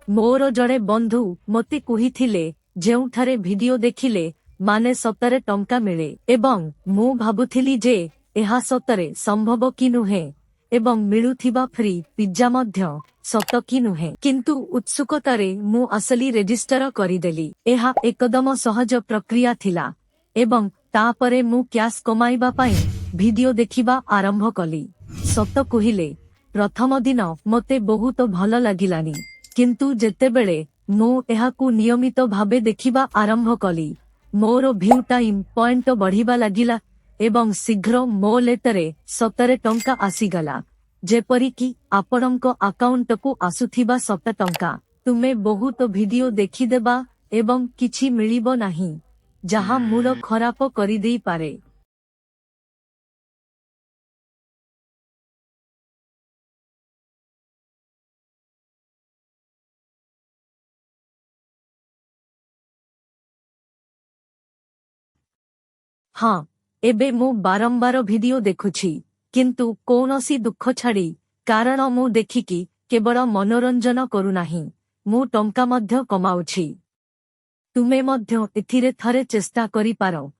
मोर जड़े बंधु मते कहिथिले जेउठारे वीडियो देखिले माने सतरे टंका मिले एवं मु भाबुथिली जे एहा सतरे संभव कि नुहे एवं मिलुथिबा फ्री पिज्जा मध्य सत कि नुहे किंतु उत्सुकतारे मु असली रेजिस्टर करिदेली। एहा एकदम सहज प्रक्रिया थिला एवं तापरे मु कैश कमाइबा पाई वीडियो देखिबा आरंभ कली। सत कहिले प्रथम दिन मते बहुत भल लागिलानी किंतु जेतेबेले मु एहाकू नियमित भाबे देखिबा आरंभ कली मोर व्यू टाइम पॉइंट बढ़िबा लागिला एवं शीघ्र मो लेटरे सतरे टंका आसीगला जेपरी कि आपणक अकाउंट को आसुथिबा 7 टंका। तुमे बहुत वीडियो देखिदेबा एवं किछि मिलिबो नाही जहा मूड खराप करि देई पारे। हाँ एबे मु बारंबार वीडियो देखुछि किंतु कौनसी दुख छाड़ी कारण मु देखिकी केवल मनोरंजन करू नाही मु टंका मध्य कमाउछि। तुमे मध्य एथिरे थरे चेष्टा करि पारो।